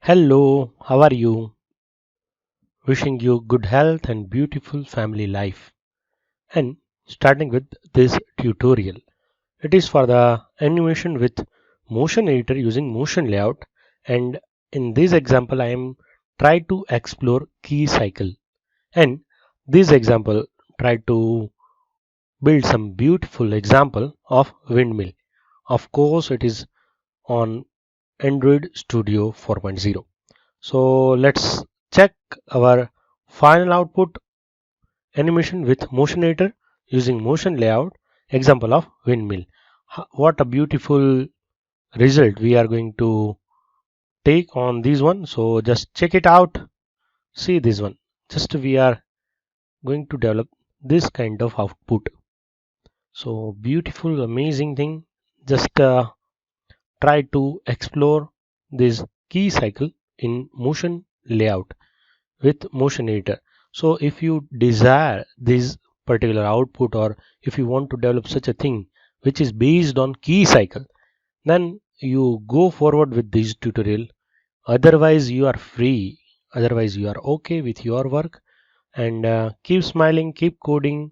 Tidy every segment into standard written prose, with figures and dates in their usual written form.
Hello, how are you? Wishing you good health and beautiful family life. And starting with this tutorial, it is for the animation with motion editor using motion layout. And in this example, I am try to explore KeyCycle. And this example try to build some beautiful example of windmill. Of course, it is on Android Studio 4.0. So let's check our final output animation with motion editor using motion layout example of windmill. What a beautiful result we are going to take on this one. So just check it out. See this one. Just we are going to develop this kind of output. So beautiful, amazing thing. Just try to explore this KeyCycle in motion layout with motion editor. So if you desire this particular output, or if you want to develop such a thing which is based on KeyCycle, then you go forward with this tutorial. Otherwise you are free, otherwise you are okay with your work, and keep smiling, keep coding.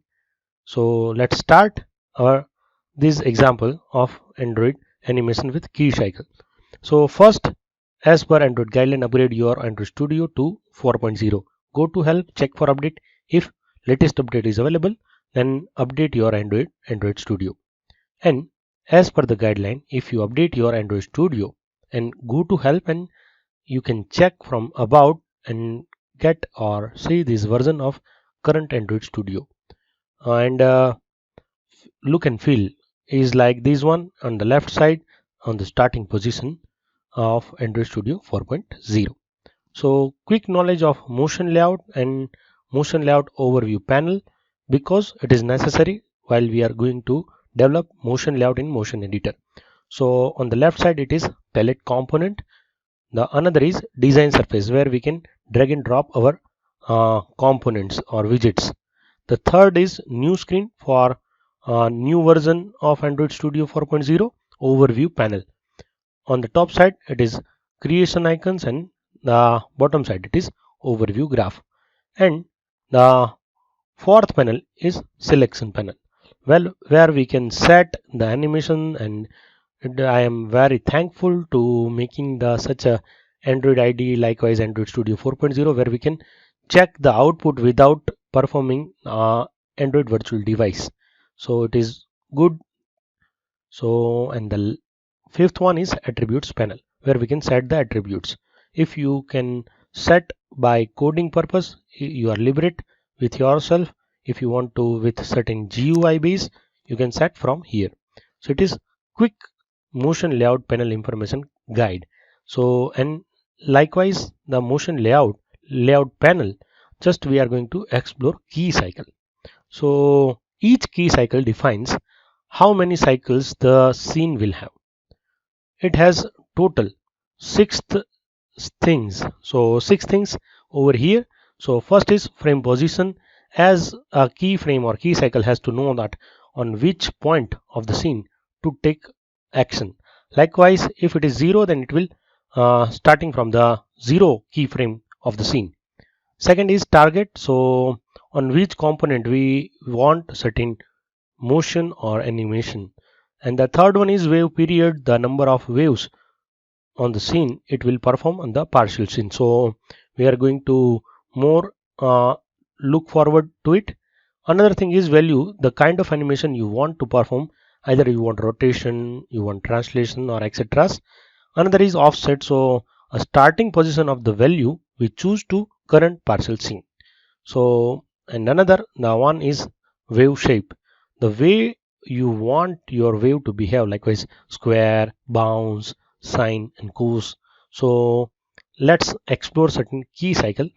So let's start our this example of Android animation with KeyCycle. So first, as per Android guideline, upgrade your Android Studio to 4.0. Go to help, check for update. If latest update is available, then update your Android Studio. And as per the guideline, if you update your Android Studio and go to help, and you can check from about and get or see this version of current Android Studio. And look and feel is like this one on the left side on the starting position of Android Studio 4.0. So quick knowledge of motion layout and motion layout overview panel, because it is necessary while we are going to develop motion layout in motion editor. So on the left side it is palette component. The another is design surface, where we can drag and drop our components or widgets. The third is new screen for new version of Android Studio 4.0 overview panel. On the top side it is creation icons, and the bottom side it is overview graph. And the fourth panel is selection panel, well, where we can set the animation. And I am very thankful to making the such a Android IDE, likewise Android Studio 4.0, where we can check the output without performing Android virtual device. So it is good. So, and the fifth one is attributes panel, where we can set the attributes. If you can set by coding purpose, you are liberate with yourself. If you want to with certain GUI base, you can set from here. So it is quick motion layout panel information guide. So, and likewise the motion layout panel, just we are going to explore KeyCycle. So each KeyCycle defines how many cycles the scene will have. It has total six things. So 6 things over here. So first is frame position, as a keyframe or KeyCycle has to know that on which point of the scene to take action. Likewise, if it is 0, then it will starting from the 0 keyframe of the scene. Second is target. So on which component we want certain motion or animation. And the third one is wave period, the number of waves on the scene it will perform on the partial scene. So we are going to more look forward to it. Another thing is value, the kind of animation you want to perform, either you want rotation, you want translation, or etc. Another is offset. So a starting position of the value we choose to current partial scene. So, and another, the one is wave shape, the way you want your wave to behave, likewise square, bounce, sine, and course. So let's explore certain KeyCycle.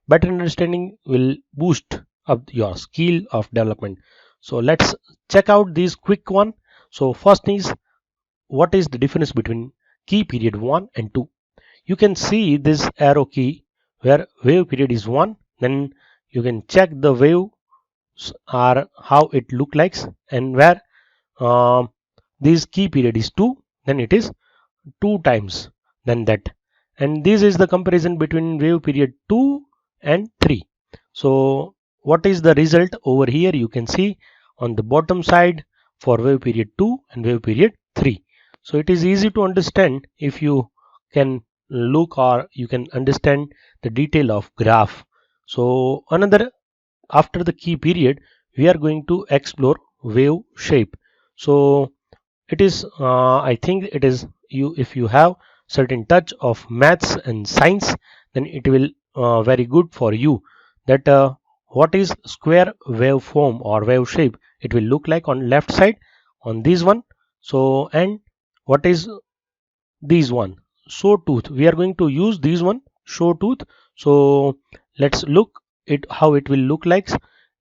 Better understanding will boost up your skill of development. So let's check out this quick one. So first is, what is the difference between key period 1 and 2? You can see this arrow key where wave period is 1, then you can check the waves are how it look like, and where this key period is 2, then it is 2 times than that. and this is the comparison between wave period 2 and 3. So what is the result over here? You can see on the bottom side for wave period 2 and wave period 3. So it is easy to understand if you can look or you can understand the detail of graph. So another, after the key period, we are going to explore wave shape. So it is I think it is, you if you have certain touch of maths and science, then it will very good for you that what is square waveform or wave shape, it will look like on left side on this one. So and what is these one, sawtooth, we are going to use these one sawtooth. So let's look it how it will look like.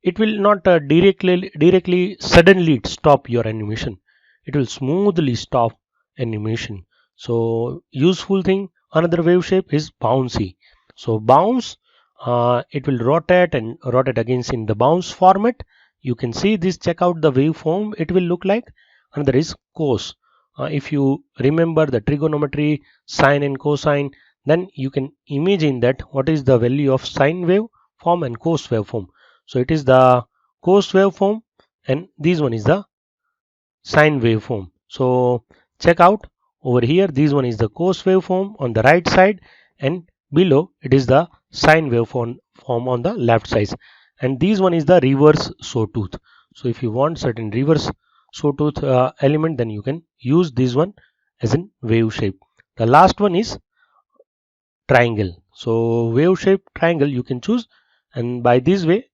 It will not directly suddenly stop your animation, it will smoothly stop animation. So useful thing, another wave shape is bouncy. So bounce, it will rotate and rotate against in the bounce format. You can see this, check out the waveform it will look like. Another is cos. If you remember the trigonometry sine and cosine, then you can imagine that what is the value of sine wave form and cos waveform. So it is the cos waveform and this one is the sine waveform. So check out over here, this one is the cos waveform on the right side and below it is the sine waveform on the left side, and this one is the reverse sawtooth. So if you want certain reverse sawtooth element, then you can use this one as in wave shape. The last one is triangle. So wave shape triangle you can choose, and by this way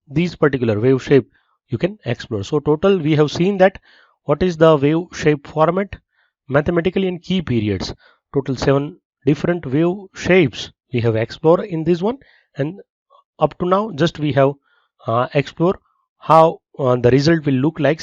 these particular wave shape you can explore. So total we have seen that what is the wave shape format mathematically in key periods. Total 7 different wave shapes we have explored in this one, and up to now just we have explored how the result will look like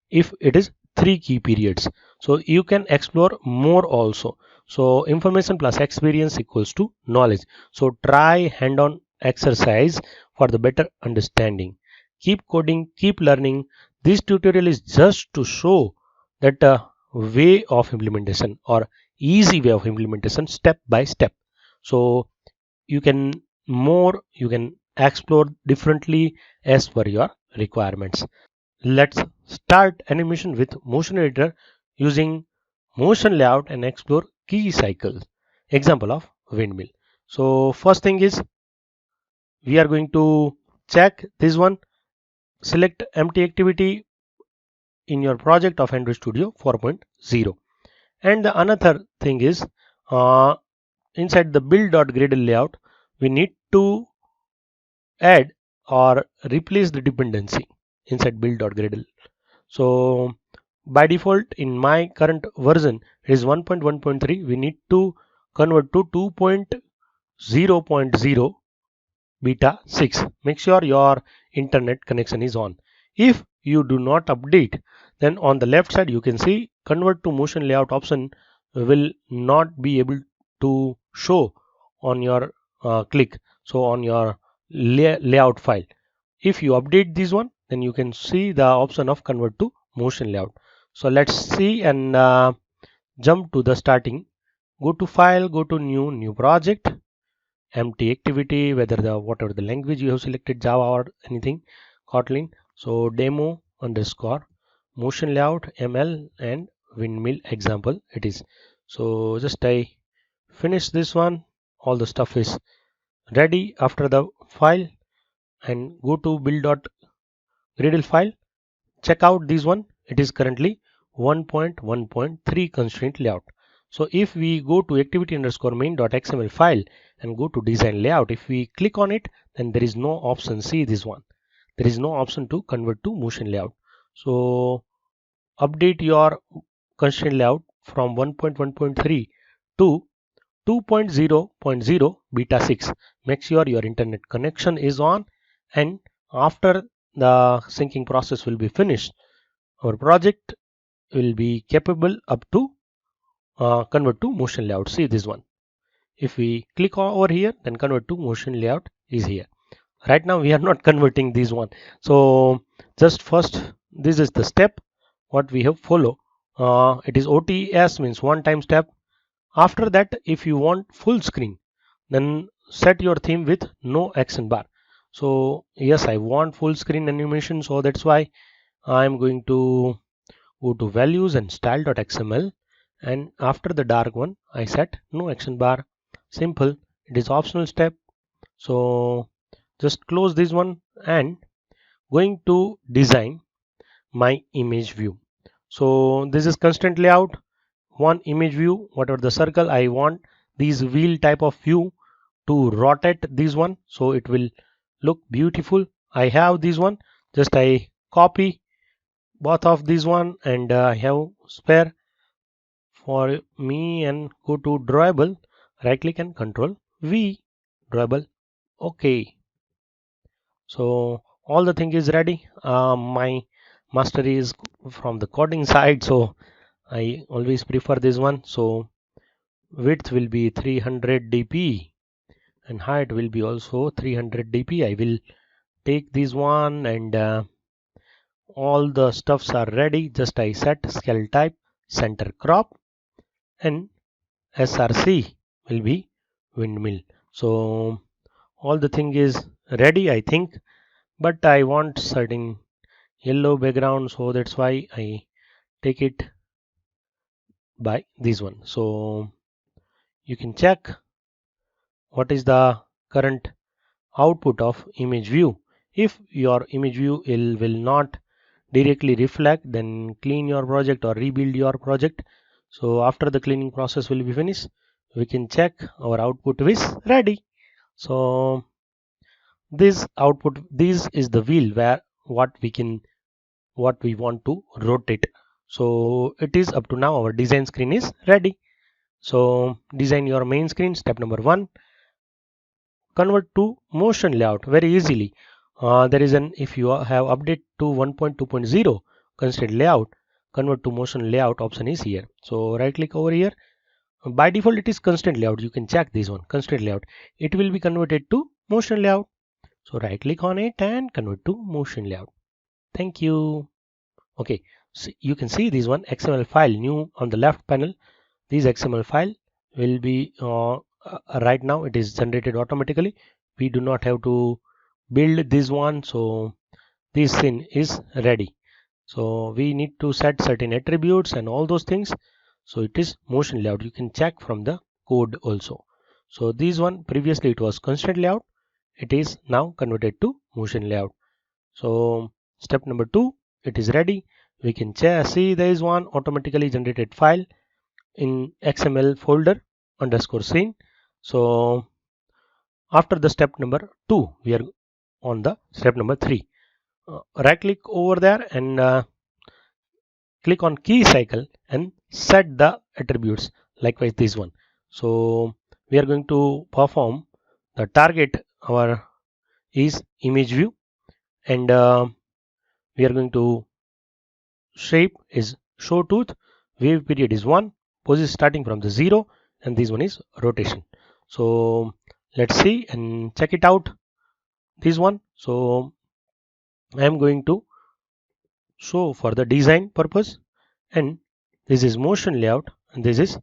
if it is 3 key periods. So you can explore more also. So information plus experience equals to knowledge. So try hand-on exercise for the better understanding. Keep coding, keep learning. This tutorial is just to show that way of implementation or easy way of implementation step by step. So you can you can explore differently as per your requirements. Let's start animation with motion editor using motion layout and explore KeyCycle. Example of windmill. So first thing is we are going to check this one. Select empty activity in your project of Android Studio 4.0. And the another thing is inside the build.gradle layout, we need to add or replace the dependency inside build.gradle. So by default in my current version it is 1.1.3. We need to convert to 2.0.0 beta 6. Make sure your internet connection is on. If you do not update, then on the left side you can see convert to motion layout option will not be able to show on your click, so on your layout file. If you update this one, then you can see the option of convert to motion layout. So let's see and jump to the starting. Go to file, go to new project, empty activity, whether the whatever the language you have selected, Java or anything, Kotlin. So demo underscore motion layout ml and windmill example it is. So just I finish this one, all the stuff is ready. After the file and go to build.gradle file, check out this one, it is currently 1.1.3 constraint layout. So if we go to activity underscore main.xml file and go to design layout, if we click on it, then there is no option. See this one, there is no option to convert to motion layout. So update your constraint layout from 1.1.3 to 2.0.0 beta 6. Make sure your internet connection is on, and after the syncing process will be finished, our project will be capable up to convert to motion layout. See this one, if we click over here, then convert to motion layout is here. Right now we are not converting this one. So just first, this is the step what we have follow. It is OTS, means one time step. After that, if you want full screen, then set your theme with no action bar. So yes, I want full screen animation, so that's why I'm going to go to values and style.xml, and after the dark one I set no action bar. Simple, it is optional step. So just close this one and going to design my image view. So this is constraint layout, one image view, whatever the circle I want these wheel type of view to rotate this one, so it will look beautiful. I have this one, just I copy both of this one, and I have spare for me, and go to drawable, right click and control V, drawable. Okay, so all the thing is ready. My master is from the coding side, so I always prefer this one. So width will be 300 dp and height will be also 300 dp. I will take this one, and all the stuffs are ready. Just I set scale type center crop, and src will be windmill. So all the thing is ready, I think, but I want certain yellow background, so that's why I take it by this one. So you can check what is the current output of image view. If your image view will not directly reflect, then clean your project or rebuild your project. So after the cleaning process will be finished, we can check our output is ready. So this output, this is the wheel where what we want to rotate. So it is up to now our design screen is ready. So design your main screen. Step number 1, convert to motion layout very easily. There is an, if you have update to 1.2.0 constraint layout, convert to motion layout option is here. So right click over here. By default it is constraint layout. You can check this one, constraint layout. It will be converted to motion layout. So right click on it and convert to motion layout. Thank you. Okay, so you can see this one XML file new on the left panel. This XML file will be right now it is generated automatically. We do not have to build this one. So this scene is ready. So we need to set certain attributes and all those things. So it is motion layout. You can check from the code also. So this one previously it was constraint layout. It is now converted to motion layout. So step number 2, it is ready. We can see there is one automatically generated file in XML folder underscore scene. So after the step number 2, we are on the step number 3. Right click over there and click on KeyCycle and set the attributes, likewise this one. So we are going to perform the target, our is image view, and we are going to shape is show tooth, wave period is 1, position starting from the 0, and this one is rotation. So let's see and check it out, this one. So I am going to show for the design purpose, and this is motion layout, and this is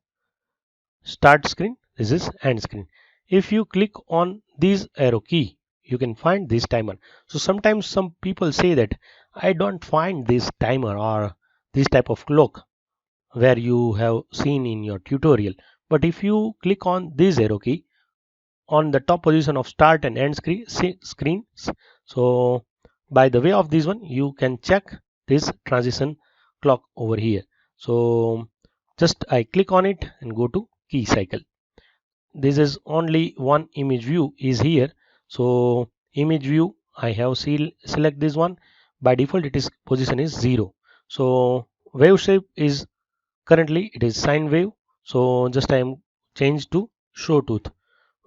start screen, this is end screen. If you click on this arrow key, you can find this timer. So sometimes some people say that I don't find this timer or this type of clock where you have seen in your tutorial. But if you click on this arrow key on the top position of start and end screens, so by the way of this one, you can check this transition clock over here. So just I click on it and go to KeyCycle. This is only one image view is here. So image view I have select this one. By default it is position is 0. So wave shape is currently it is sine wave. So just I am changed to show tooth.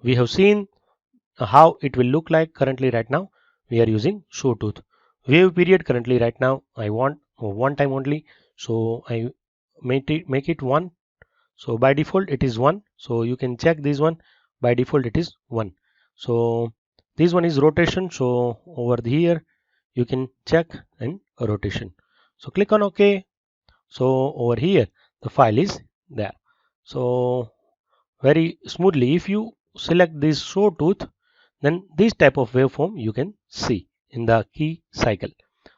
We have seen how it will look like currently. Right now we are using show tooth. Wave period currently right now I want one time only, so I make it 1. So by default it is 1. So you can check this one, by default it is 1. So this one is rotation, so over here you can check and rotation. So click on OK. So over here the file is there. So very smoothly. If you select this sawtooth, then this type of waveform you can see in the KeyCycle.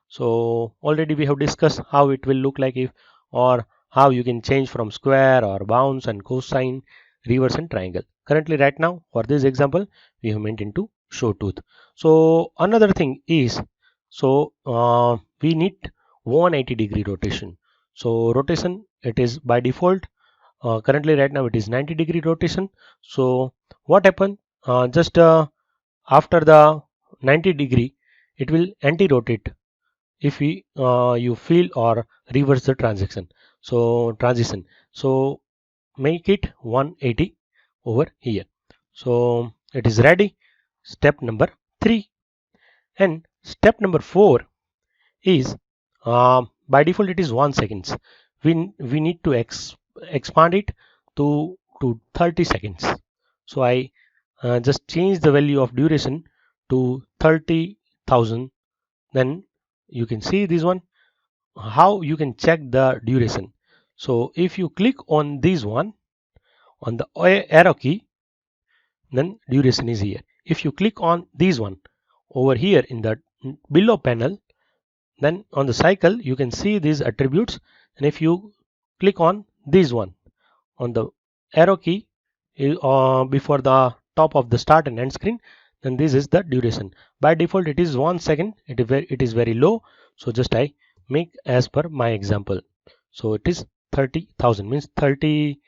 So already we have discussed how it will look like if, or how you can change from square or bounce and cosine, reverse and triangle. Currently right now for this example we have made into sawtooth. So another thing is, so we need 180-degree rotation. So rotation, it is by default, currently right now it is 90-degree rotation. So what happened, just after the 90-degree it will anti-rotate if we you feel or reverse the transition. So make it 180 over here. So it is ready. Step number 3. And step number 4 is, by default it is 1 seconds. We need to expand it to 30 seconds. So I just change the value of duration to 30,000. Then you can see this one, how you can check the duration. So if you click on this one on the arrow key, then duration is here. If you click on this one over here in the below panel, then on the cycle you can see these attributes. And if you click on this one on the arrow key before the top of the start and end screen, then this is the duration. By default it is 1 second. It is very low, so just I make as per my example. So it is 30,000, means 30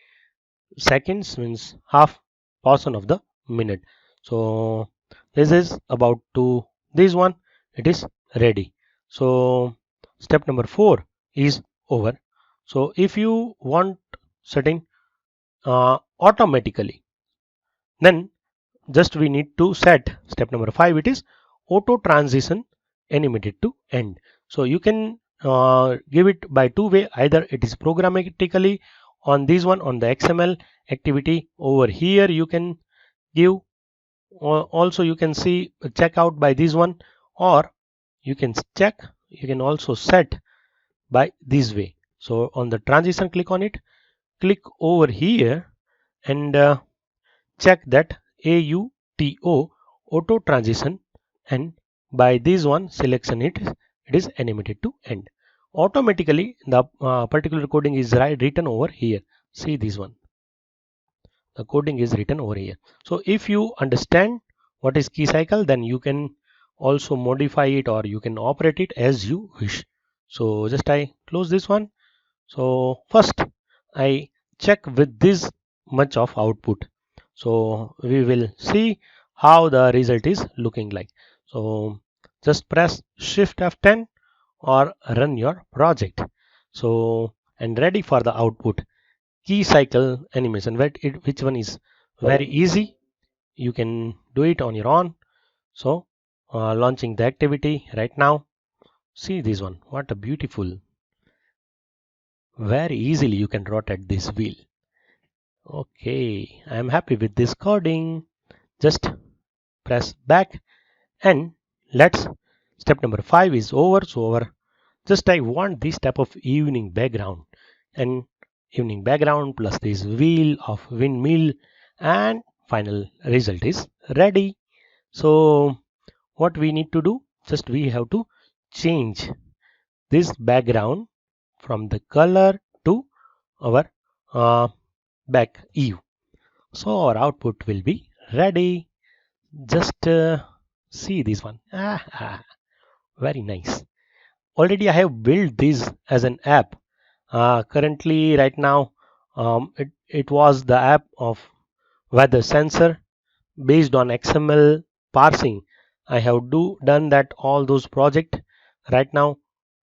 seconds, means half portion of the minute. So this is about to this one, it is ready. So step number 4 is over. So if you want setting automatically, then just we need to set step number 5. It is auto transition animated to end. So you can give it by two way. Either it is programmatically on this one, on the XML activity over here you can give, also you can see check out by this one, or you can also set by this way. So on the transition, click on it, click over here and check that AUTO auto transition, and by this one selection it is animated to end. Automatically the particular coding is written over here. See this one, the coding is written over here. So if you understand what is KeyCycle, then you can also modify it or you can operate it as you wish. So just I close this one. So first I check with this much of output. So we will see how the result is looking like. So just press Shift F10 or run your project. So and ready for the output. KeyCycle animation, which one is very easy. You can do it on your own. So launching the activity right now. See this one. What a beautiful. Very easily you can rotate this wheel. Okay, I am happy with this coding. Just press back and let's, step number 5 is over. So over, just I want this type of evening background, and evening background plus this wheel of windmill, and final result is ready. So what we need to do, just we have to change this background from the color to our back eve. So our output will be ready. Just see this one. Very nice. Already I have built this as an app. Currently right now it was the app of weather sensor based on XML parsing. I have done that all those project. Right now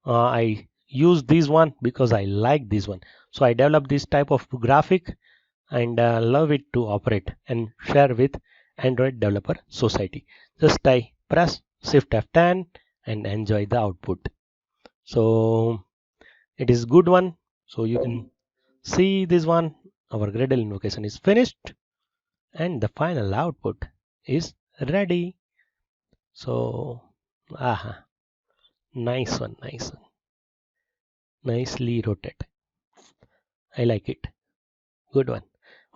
I use this one because I like this one. So I developed this type of graphic and love it to operate and share with Android Developer Society. Just I press Shift F10 and enjoy the output. So it is good one. So you can see this one. Our Gradle invocation is finished and the final output is ready. So nice one, nicely rotated. I like it. Good one.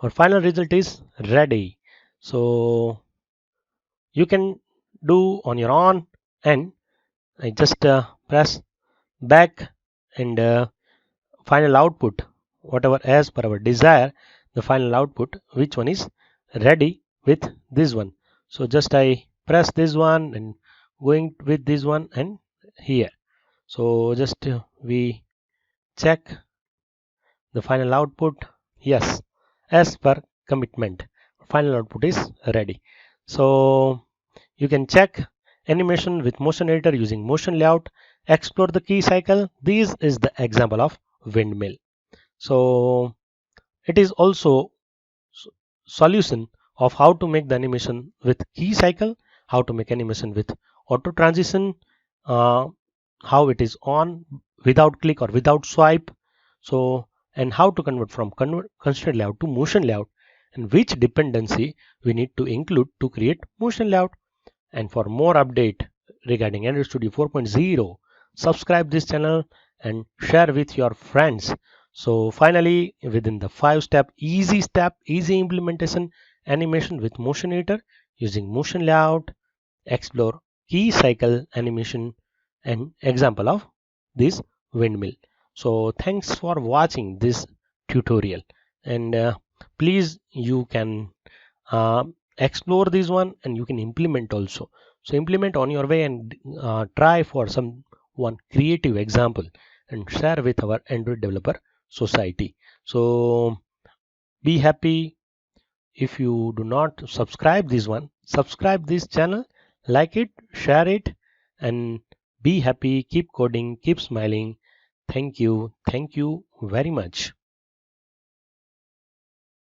our final result is ready. So you can do on your own, and I just press back, and final output, whatever as per our desire, the final output, which one is ready with this one. So just I press this one and going with this one and here. So just we check the final output. Yes, as per commitment, final output is ready. So you can check animation with motion editor using motion layout, explore the key cycle. This is the example of windmill. So it is also solution of how to make the animation with key cycle, how to make animation with auto transition, uh, how it is on without click or without swipe. So and how to convert from constraint layout to motion layout, and which dependency we need to include to create motion layout. And for more update regarding Android Studio 4.0, subscribe this channel and share with your friends. So finally, within the 5-step, easy implementation animation with motion editor using motion layout, explore key cycle animation and example of this windmill. So thanks for watching this tutorial, and please you can uh, explore this one and you can implement also. So implement on your way and try for some one creative example and share with our Android developer society. So be happy. If you do not subscribe this one, subscribe this channel, like it, share it, and be happy. Keep coding, keep smiling. Thank you very much.